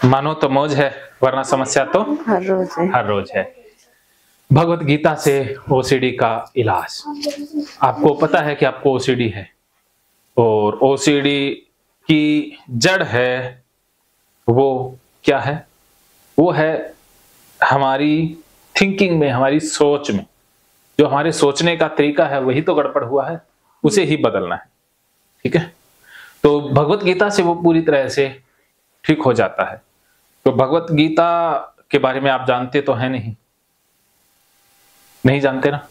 मानो तो मौज है, वरना समस्या तो हर रोज है। हर रोज है। भगवत गीता से ओसीडी का इलाज। आपको पता है कि आपको ओसीडी है, और ओसीडी की जड़ है वो क्या है? वो है हमारी थिंकिंग में, हमारी सोच में। जो हमारे सोचने का तरीका है वही तो गड़बड़ हुआ है, उसे ही बदलना है। ठीक है, तो भगवत गीता से वो पूरी तरह से ठीक हो जाता है। तो भगवत गीता के बारे में आप जानते तो हैं नहीं? नहीं जानते ना,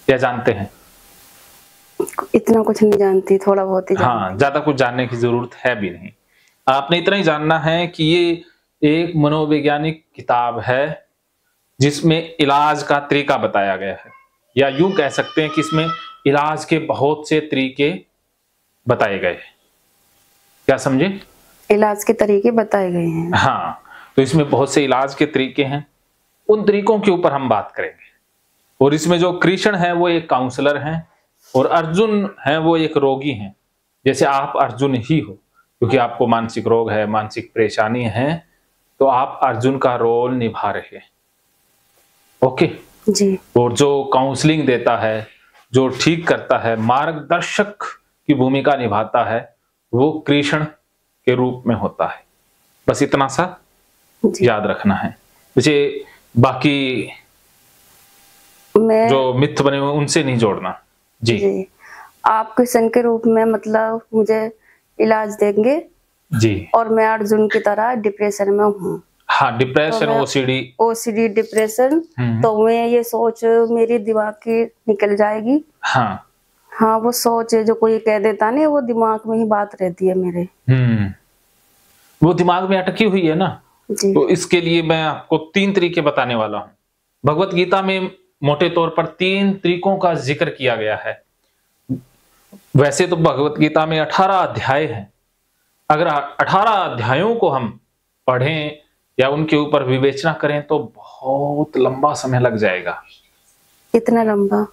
या जानते हैं? इतना कुछ नहीं जानती, थोड़ा बहुत ही जानती। हाँ, ज्यादा कुछ जानने की जरूरत है भी नहीं। आपने इतना ही जानना है कि ये एक मनोवैज्ञानिक किताब है जिसमें इलाज का तरीका बताया गया है, या यूं कह सकते हैं कि इसमें इलाज के बहुत से तरीके बताए गए हैं। क्या समझे? इलाज के तरीके बताए गए हैं। हाँ, तो इसमें बहुत से इलाज के तरीके हैं, उन तरीकों के ऊपर हम बात करेंगे। और इसमें जो कृष्ण है वो एक काउंसलर हैं, और अर्जुन है वो एक रोगी हैं। जैसे आप अर्जुन ही हो, क्योंकि आपको मानसिक रोग है, मानसिक परेशानी है, तो आप अर्जुन का रोल निभा रहे हैं। ओके जी। और जो काउंसलिंग देता है, जो ठीक करता है, मार्गदर्शक की भूमिका निभाता है, वो कृष्ण के रूप में होता है। बस इतना सा याद रखना है। मुझे बाकी जो मिथ बने हुए उनसे नहीं जोड़ना। जी, आप कृष्ण के रूप में मतलब मुझे इलाज देंगे जी, और मैं अर्जुन की तरह डिप्रेशन में हूँ। हाँ, डिप्रेशन, ओसीडी डिप्रेशन, तो मैं ये सोच मेरी दिमाग की निकल जाएगी। हाँ हाँ, वो सोच जो कोई कह देता नहीं, वो दिमाग में ही बात रहती है मेरे। वो दिमाग में अटकी हुई है ना। जी। तो इसके लिए मैं आपको 3 तरीके बताने वाला हूँ। भगवत गीता में मोटे तौर पर 3 तरीकों का जिक्र किया गया है। वैसे तो भगवत गीता में 18 अध्याय हैं। अगर 18 अध्यायों को हम पढ़ें या उनके ऊपर विवेचना करें तो बहुत लंबा समय लग जाएगा। इतना लंबा?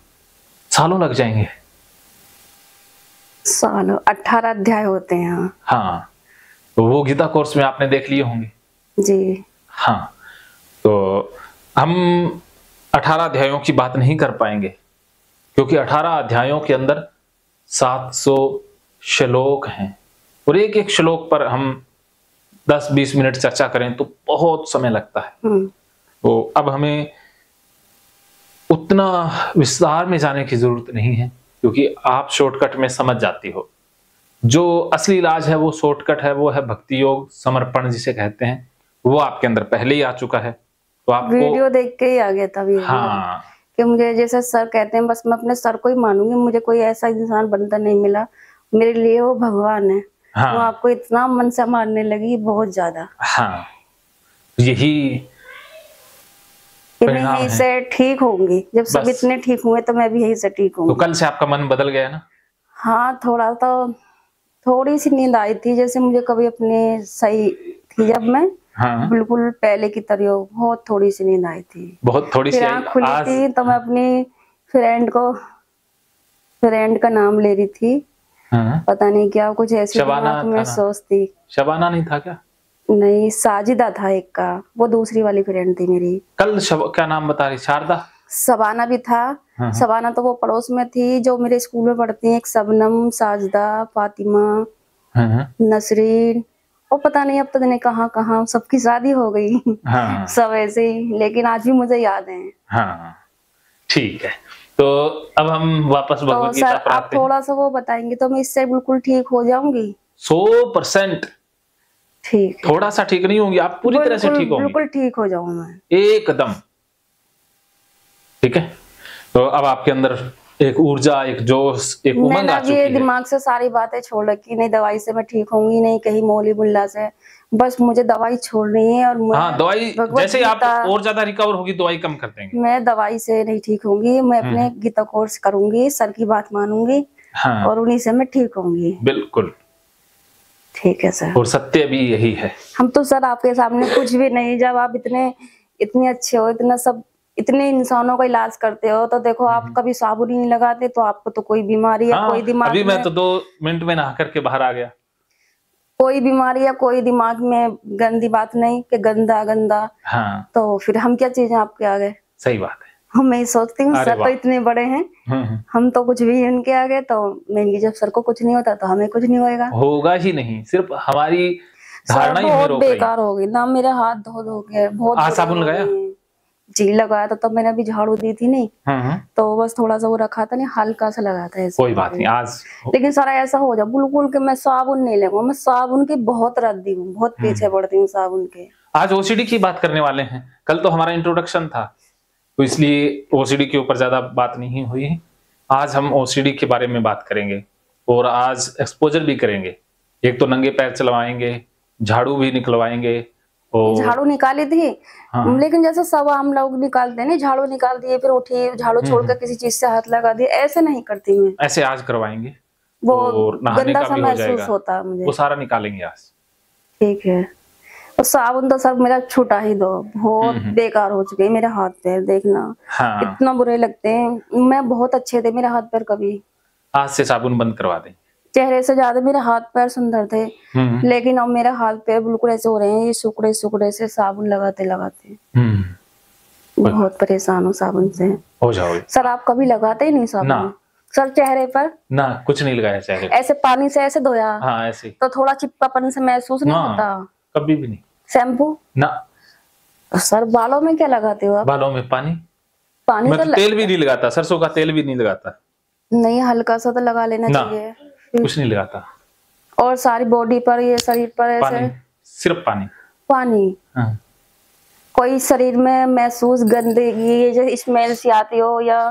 सालों लग जाएंगे। सालों? 18 अध्याय होते हैं? हाँ, तो वो गीता कोर्स में आपने देख लिए होंगे। जी। हाँ, तो हम 18 अध्यायों की बात नहीं कर पाएंगे, क्योंकि 18 अध्यायों के अंदर 700 श्लोक हैं, और एक एक श्लोक पर हम 10-20 मिनट चर्चा करें तो बहुत समय लगता है। तो अब हमें उतना विस्तार में जाने की जरूरत नहीं है, क्योंकि आप शॉर्टकट में समझ जाती हो। जो असली इलाज है वो शॉर्टकट है, वो है भक्ति योग, समर्पण जिसे कहते हैं। वो आपके अंदर पहले ही आ चुका है। तो आपको वीडियो देख के ही आ गया था वीडियो। हाँ, कि मुझे जैसे सर कहते हैं, बस मैं अपने सर को ही मानूंगी, मुझे कोई ऐसा इंसान बनता नहीं मिला, मेरे लिए वो भगवान है। हाँ, वो आपको इतना मन से मानने लगी, बहुत ज्यादा। हाँ, यही मैं यहीं से ठीक होंगी। जब सब इतने ठीक हुए तो मैं भी यहीं से ठीक हूँ। तो कल से आपका मन बदल गया ना? हाँ, थोड़ा तो, थोड़ी सी नींद आई थी, जैसे मुझे कभी अपने सही थी जब मैं बिल्कुल पहले की तरह, बहुत थोड़ी सी नींद आई थी। बहुत थोड़ी सी आँख खुली थी तो मैं अपनी फ्रेंड का नाम ले रही थी। पता नहीं क्या कुछ ऐसी दिमाग में सोच थी। शबाना नहीं था क्या? नहीं, साजिदा था एक का, वो दूसरी वाली फ्रेंड थी मेरी। कल क्या नाम बता रही? शारदा? शबाना भी था। शबाना तो वो पड़ोस में थी जो मेरे स्कूल में पढ़ती है। एक शबनम, साजिदा, फातिमा, नसरीन, वो पता नहीं अब तक नहीं कहाँ कहाँ सबकी शादी हो गई। सब ऐसे ही, लेकिन आज भी मुझे याद है। हाँ, ठीक है। तो अब हम वापस भगवत गीता पर आते हैं। आप थोड़ा सा वो बताएंगे तो मैं इससे बिल्कुल ठीक हो जाऊंगी। 100% ठीक है। थोड़ा सा ठीक नहीं होंगी, आप पूरी तरह से ठीक होंगी। बिल्कुल ठीक हो जाऊंगा मैं, एकदम। ठीक है, तो अब आपके अंदर एक ऊर्जा, एक जोश, एक उमंग आ चुकी है। दिमाग से सारी बातें छोड़ रखी, नहीं दवाई से मैं ठीक होंगी, नहीं कहीं मौली बुल्ला से, बस मुझे दवाई छोड़नी है। और हाँ, दवाई जैसे आप और ज्यादा रिकवर होगी दवाई कम कर देंगे। मैं दवाई से नहीं ठीक होंगी, मैं अपने गीता कोर्स करूंगी, सर की बात मानूंगी। हाँ। और उन्हीं से मैं ठीक होंगी। बिल्कुल ठीक है सर। और सत्य भी यही है। हम तो सर आपके सामने कुछ भी नहीं, जब आप इतने अच्छे हो, इतना सब इतने इंसानों का इलाज करते हो, तो देखो आप कभी साबुन ही नहीं लगाते, तो आपको तो कोई बीमारी या कोई दिमाग अभी मैं तो 2 मिनट में नहा करके बाहर आ गया। कोई बीमारी या कोई दिमाग में गंदी बात नहीं कि गंदा गंदा। हाँ, तो फिर हम क्या चीज हैं आपके आगे। सही बात है। मैं सोचती हूँ अरे सर तो वाह! इतने बड़े हैं, हम तो कुछ भी इनके आगे। तो मैं जब सर को कुछ नहीं होता तो हमें कुछ नहीं होएगा। होगा ही नहीं, सिर्फ हमारी सर धारणा ही हमें बहुत रोक रही है। बेकार हो गई ना, मेरे हाथ धो धो के बहुत आज बुरे साबुन हो लगाया? गए हैं। जी लगाया था, तब मैंने अभी झाड़ू दी थी नहीं, तो बस थोड़ा सा वो रखा था, नहीं हल्का सा लगा था ऐसे। कोई बात नहीं आज। लेकिन सारा ऐसा हो जाए बिल्कुल कि मैं साबुन नहीं लगूं, मैं साबुन की बहुत रद्दी हूँ, बहुत पीछे पड़ती हूँ साबुन के। आज ओसीडी की बात करने वाले हैं। कल तो हमारा इंट्रोडक्शन था, तो इसलिए ओसीडी के ऊपर ज्यादा बात नहीं हुई। आज हम ओसीडी के बारे में बात करेंगे और आज एक्सपोजर भी करेंगे। एक तो नंगे पैर चलवाएंगे, झाड़ू भी निकलवाएंगे। और झाड़ू निकाली थी, हाँ। लेकिन जैसे सब हम लोग निकालते हैं, नहीं झाड़ू निकाल दिए फिर उठी, झाड़ू छोड़कर किसी चीज से हाथ लगा दिए, ऐसे नहीं करती मैं। ऐसे आज करवाएंगे, वो और नहाने गंदा का सा भी हो महसूस जाएगा, होता है मुझे। वो सारा निकालेंगे आज। ठीक है। और साबुन तो सब मेरा छुटा ही दो, बहुत बेकार हो चुके हैं मेरे हाथ पैर, देखना हाँ, इतना बुरे लगते हैं। मैं बहुत अच्छे थे मेरे हाथ पैर, कभी आज से साबुन बंद करवा दें। चेहरे से ज्यादा मेरे हाथ पैर सुंदर थे, लेकिन अब मेरे हाथ पैर बिल्कुल ऐसे हो रहे हैं, ये सुकड़े सुकड़े से साबुन लगाते लगाते। बहुत परेशान हूँ साबुन से। हो जाओगे सर आप कभी लगाते ही नहीं साबुन? ना। सर चेहरे पर ना, कुछ नहीं लगाया चेहरे पे। ऐसे पानी से ऐसे धोया? हाँ ऐसे। तो थोड़ा चिपकापन से महसूस नहीं होता? कभी भी नहीं। शैम्पू ना। तो सर बालों में क्या लगाते हो आप? बालों में पानी। पानी मैं तो तेल भी नहीं लगाता, सरसों का तेल भी नहीं लगाता। नहीं, हल्का सा तो लगा लेना ना, चाहिए। कुछ नहीं लगाता। और सारी बॉडी पर, ये शरीर पर ऐसे पानी, सिर्फ पानी। पानी। हाँ। कोई शरीर में महसूस गंदगी, ये जो स्मेल सी आती हो या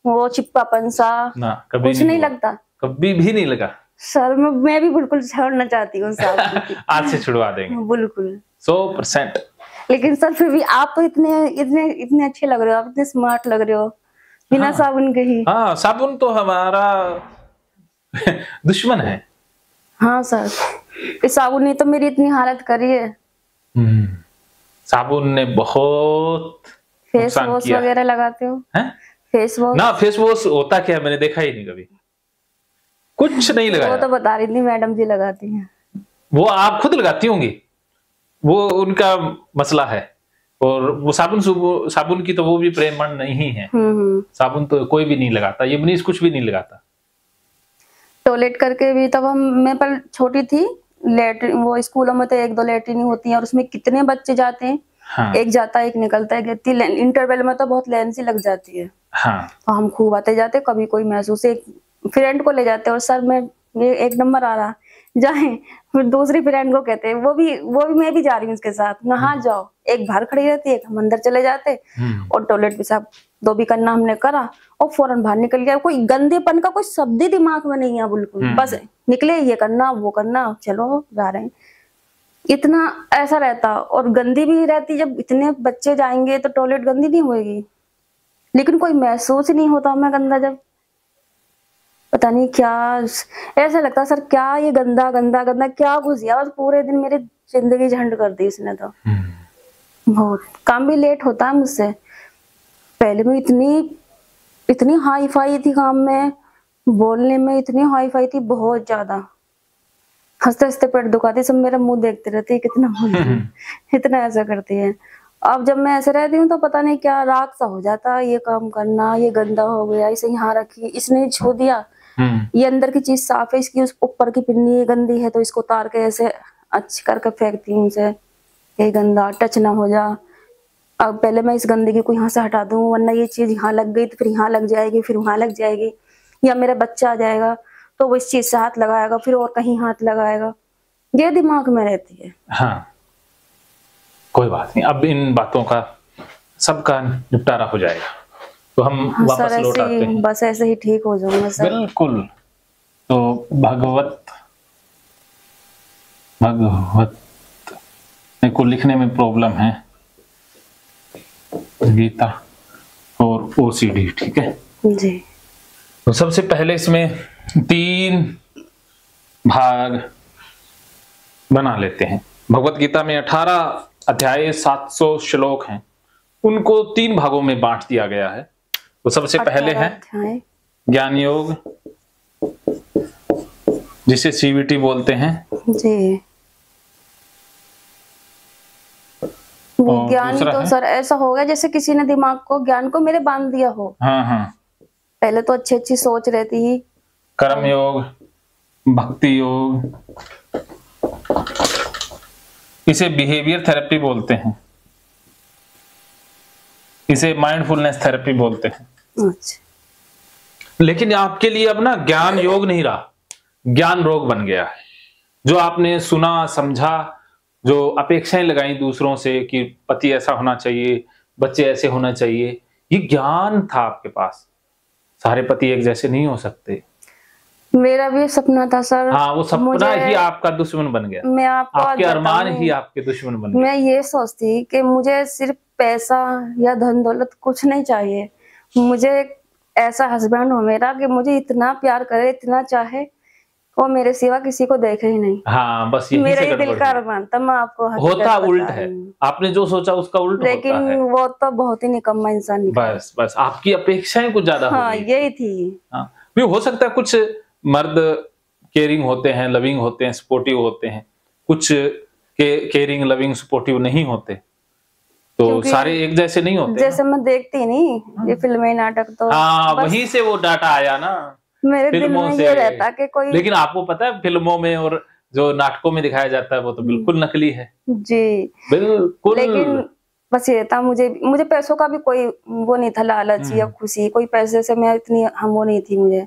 वो चिपकापन सा? ना, कभी कुछ नहीं लगता? कभी भी नहीं लगा। सर मैं भी बिल्कुल छोड़ना चाहती हूँ साबुन। आज से छुड़वा देंगे बिल्कुल 100%। लेकिन सर फिर भी आप तो इतने इतने इतने अच्छे लग रहे हो, आप इतने स्मार्ट लग रहे हो बिना साबुन के ही। हाँ, साबुन तो हमारा दुश्मन है। हाँ सर, इस साबुन ने तो मेरी इतनी हालत करी है। साबुन ने बहुत फेस वॉश वगैरह लगाते हो? Face wash? ना, फेस वॉश होता क्या है मैंने देखा ही नहीं कभी, कुछ नहीं लगाया। वो तो बता रही थी मैडम जी लगाती हैं। वो आप खुद लगाती होंगी, वो उनका मसला है। और वो साबुन की तो वो भी प्रेमण नहीं है। साबुन तो कोई भी नहीं लगाता, ये मनीष कुछ भी नहीं लगाता। टॉयलेट करके भी तब मैं पर छोटी थी, लेटरिन वो स्कूलों में तो 1-2 लेटरिन होती हैं और उसमें कितने बच्चे जाते हैं। हाँ। एक जाता है एक निकलता है, इंटरवल में तो बहुत लाइन सी लग जाती है। हाँ। हम खूब आते जाते, कभी कोई महसूस, एक फ्रेंड को ले जाते और सर में ये 1 नंबर आ रहा जाए, फिर दूसरी फ्रेंड को कहते वो भी मैं भी जा रही हूँ उसके साथ, नहा जाओ। एक बाहर खड़ी रहती है, हम अंदर चले जाते और टॉयलेट पेशाब 2 भी करना हमने करा और फौरन बाहर निकल गया। कोई गंदेपन का कोई शब्द ही दिमाग में नहीं है बिल्कुल, बस निकले ये करना वो करना, चलो जा रहे हैं, इतना ऐसा रहता। और गंदी भी रहती, जब इतने बच्चे जाएंगे तो टॉयलेट गंदी नहीं होगी, लेकिन कोई महसूस ही नहीं होता हमें गंदा। जब पता नहीं क्या ऐसा लगता सर, क्या ये गंदा गंदा गंदा क्या घुस गया, बस पूरे दिन मेरी जिंदगी झंड कर दी इसने तो। बहुत काम भी लेट होता है मुझसे। पहले में इतनी हाई फाई थी, काम में बोलने में इतनी हाई फाई थी, बहुत ज्यादा। हंसते हंसते पेट दुखाती, सब मेरा मुंह देखते रहते कितना बोलती है, इतना ऐसा करती है। अब जब मैं ऐसे रहती हूँ तो पता नहीं क्या राग सा हो जाता, ये काम करना, ये गंदा हो गया, इसे यहाँ रखी, इसने छू दिया, ये अंदर की चीज साफ है, इसकी उस ऊपर की पिन्नी गंदी है तो इसको उतार के ऐसे अच्छी करके फेंकती हूँ उसे, ये गंदा टच ना हो जा। अब पहले मैं इस गंदगी को यहाँ से हटा दूं, वरना ये चीज यहाँ लग गई तो फिर यहाँ लग जाएगी, फिर वहां लग जाएगी, या मेरा बच्चा आ जाएगा तो वो इस चीज से हाथ लगाएगा, फिर और कहीं हाथ लगाएगा, ये दिमाग में रहती है। हाँ, कोई बात नहीं, अब इन बातों का सबका निपटारा हो जाएगा, तो हम वापस लौट आते हैं। बस ऐसे ही ठीक हो जाऊंगा सर। बिल्कुल। तो भगवत को लिखने में प्रॉब्लम है, गीता और ओसीडी, ठीक है जी। तो सबसे पहले इसमें 3 भाग बना लेते हैं। भगवत गीता में 18 अध्याय 700 श्लोक हैं, उनको 3 भागों में बांट दिया गया है। तो सबसे पहले है ज्ञान योग, जिसे CVT बोलते हैं। जी। ज्ञान तो सर ऐसा हो गया जैसे किसी ने दिमाग को, ज्ञान को मेरे बांध दिया हो। हाँ हाँ। पहले तो अच्छी अच्छी सोच रहती ही। कर्म योग, भक्ति योग, इसे बिहेवियर थेरेपी बोलते हैं, इसे माइंडफुलनेस थेरेपी बोलते हैं। अच्छा। लेकिन आपके लिए अब ना ज्ञान योग नहीं रहा, ज्ञान रोग बन गया है। जो आपने सुना समझा, जो अपेक्षाएं लगाई दूसरों से कि पति ऐसा होना चाहिए, बच्चे ऐसे होना चाहिए, ये ज्ञान था आपके पास। सारे पति एक जैसे नहीं हो सकते। मेरा भी सपना था सर। हाँ, वो सपना ही आपका दुश्मन बन गया। मैं आपको आपके अरमान ही आपके दुश्मन बन गए। मैं ये सोचती कि मुझे सिर्फ पैसा या धन दौलत कुछ नहीं चाहिए, मुझे ऐसा हस्बैंड हो मेरा कि मुझे इतना प्यार करे, इतना चाहे, और मेरे सिवा किसी को देखे ही नहीं। हाँ, बस यही मेरा से ये दिल का अरमान था। मैं आपको होता उल्ट है, आपने जो सोचा उसका उल्ट होता है। लेकिन वो तो बहुत ही निकम्मा इंसान निकला। बस आपकी अपेक्षाएं कुछ ज्यादा हो गई। यही थी। हाँ, हो सकता है कुछ मर्द केयरिंग होते हैं, लविंग होते हैं, सपोर्टिव होते हैं, कुछ केयरिंग लविंग सपोर्टिव नहीं होते, तो सारे एक जैसे नहीं होते। जैसे मैं देखती नहीं ये फिल्में नाटक, तो हाँ, वहीं से वो डाटा आया ना मेरे फिल्मों दिल में से। ये रहता कि कोई, लेकिन आपको पता है फिल्मों में और जो नाटकों में दिखाया जाता है वो तो बिल्कुल नकली है। जी बिल्कुल। लेकिन बस ये था, मुझे पैसों का भी कोई वो नहीं था, लालच या खुशी, कोई पैसे से मैं इतनी हम वो नहीं थी। मुझे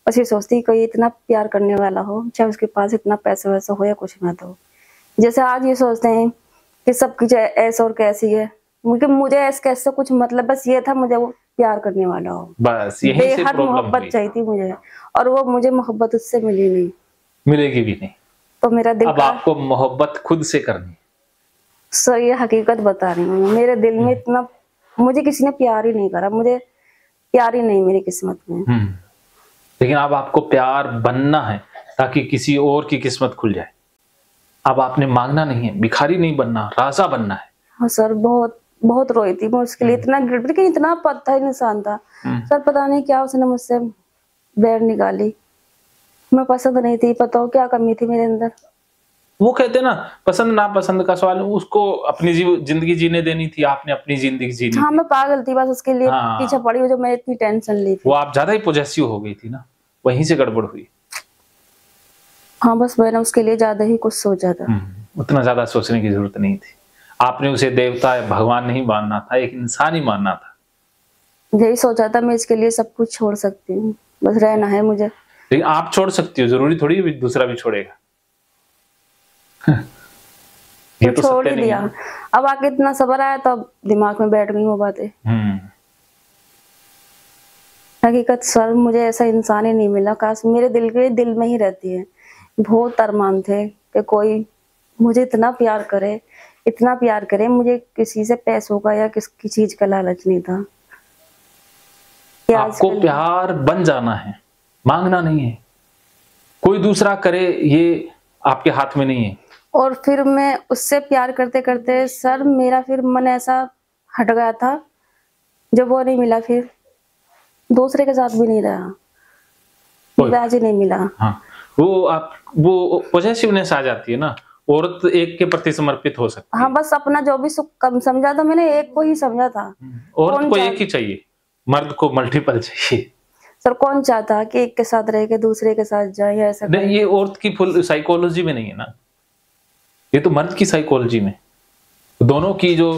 बस ये सोचती कोई इतना प्यार करने वाला हो, चाहे उसके पास इतना पैसा वैसा हो या कुछ ना। तो जैसे आज ये सोचते हैं कि सब कुछ ऐसा और कैसी है, मुझे ऐसे कैसे कुछ मतलब, बस ये था मुझे वो प्यार करने वाला हो, बस यही से बेहद मोहब्बत चाहिए थी मुझे, और वो मुझे मोहब्बत उससे मिली नहीं, मिलेगी भी नहीं। तो मेरा दिल अब आपको मोहब्बत खुद से करनी। सर ये हकीकत बता रही हूँ, मेरे दिल में इतना, मुझे किसी ने प्यार ही नहीं करा, मुझे प्यार ही नहीं मेरी किस्मत में। लेकिन अब आपको प्यार बनना है ताकि किसी और की किस्मत खुल जाए। अब आपने मांगना नहीं है, भिखारी नहीं बनना, राजा बनना है। हाँ सर, बहुत बहुत रोई थी मैं उसके लिए, इतना गिरगिट कि इतना पत्थर इंसान था सर, पता नहीं क्या उसने मुझसे बैर निकाली। मैं पसंद नहीं थी, पता हो क्या कमी थी मेरे अंदर। वो कहते ना पसंद ना पसंद का सवाल, उसको अपनी जिंदगी जीने देनी थी, आपने अपनी जिंदगी जीनी। हाँ, मैं पागल थी बस उसके लिए पीछे पड़ी हूँ, जो मैं इतनी टेंशन ली थी। वो आप ज्यादा ही पॉजेसिव हो गई थी ना, वहीं से गड़बड़ हुई। हाँ, बस मैंने उसके लिए ज्यादा ही कुछ सोचा था। उतना ज्यादा सोचने की जरूरत नहीं थी। आपने उसे देवता भगवान नहीं मानना था, एक इंसान ही मानना था। यही सोचा था मैं इसके लिए सब कुछ छोड़ सकती हूँ, बस रहना है मुझे। लेकिन आप छोड़ सकती हो, जरूरी थोड़ी है दूसरा भी छोड़ेगा। ये तो छोड़ ही दिया। अब आके इतना सब्र आया तो अब दिमाग में बैठ गई वो बातें। हकीकत सर, मुझे ऐसा इंसान ही नहीं मिला, काश मेरे दिल के दिल में ही रहती है। बहुत अरमान थे कि कोई मुझे इतना प्यार करे, इतना प्यार करे, मुझे किसी से पैसों का या किसी चीज का लालच नहीं था। आपको प्यार बन जाना है, मांगना नहीं है। कोई दूसरा करे ये आपके हाथ में नहीं है। और फिर मैं उससे प्यार करते करते सर मेरा फिर मन ऐसा हट गया था, जब वो नहीं मिला फिर दूसरे के साथ भी नहीं रहा, ब्याज ही नहीं मिला। हाँ, वो पॉजेसिवनेस आ जाती है ना, औरत एक के प्रति समर्पित हो सकती है। हाँ, बस अपना जो भी सुख कम समझा था मैंने, एक को ही समझा था। औरत को एक ही चाहिए, मर्द को मल्टीपल चाहिए। सर कौन चाहता कि एक के साथ रह के दूसरे के साथ जाए, ऐसा नहीं, ये औरत की फुल साइकोलॉजी में नहीं है ना, ये तो मर्द की साइकोलॉजी में। दोनों की जो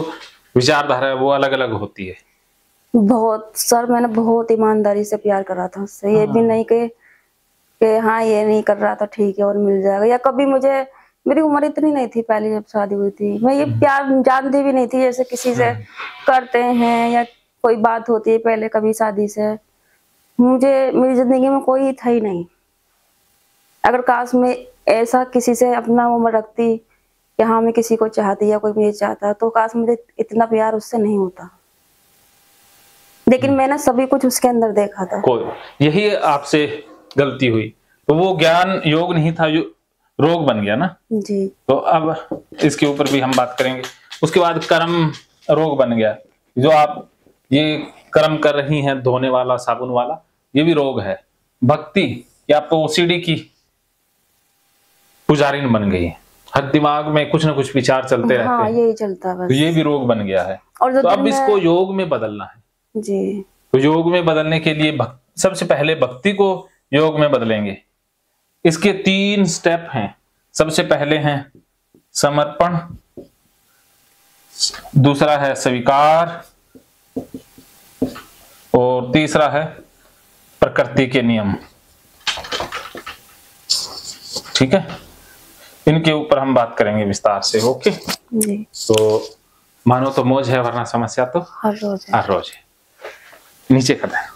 विचारधारा है वो अलग अलग होती है। बहुत सर, मैंने बहुत ईमानदारी से प्यार करा था उससे। ये भी नहीं कि हाँ ये नहीं कर रहा था ठीक है और मिल जाएगा, या कभी मुझे, मेरी उम्र इतनी नहीं थी पहले जब शादी हुई थी, मैं ये प्यार जानती भी नहीं थी जैसे किसी से करते हैं या कोई बात होती है पहले कभी शादी से। मुझे मेरी जिंदगी में कोई था ही नहीं। अगर काश मैं ऐसा किसी से अपना उम्र रखती कि हाँ मैं किसी को चाहती या कोई मुझे चाहता, तो काश मुझे इतना प्यार उससे नहीं होता। लेकिन मैंने सभी कुछ उसके अंदर देखा था। यही आपसे गलती हुई, तो वो ज्ञान योग नहीं था, जो रोग बन गया ना जी। तो अब इसके ऊपर भी हम बात करेंगे। उसके बाद कर्म रोग बन गया, जो आप ये कर्म कर रही हैं धोने वाला साबुन वाला, ये भी रोग है। भक्ति, ये आपको ओसीडी की पुजारिन बन गई है, हर दिमाग में कुछ ना कुछ विचार चलते रहते हाँ, हैं, यही चलता बस। तो ये भी रोग बन गया है। और तो अब इसको योग में बदलना है जी। तो योग में बदलने के लिए सबसे पहले भक्ति को योग में बदलेंगे। इसके 3 स्टेप हैं। सबसे पहले हैं समर्पण, दूसरा है स्वीकार, और तीसरा है प्रकृति के नियम। ठीक है, इनके ऊपर हम बात करेंगे विस्तार से। ओके जी। तो मानो तो मौज है, वरना समस्या तो हर रोज है। नीचे कर दें।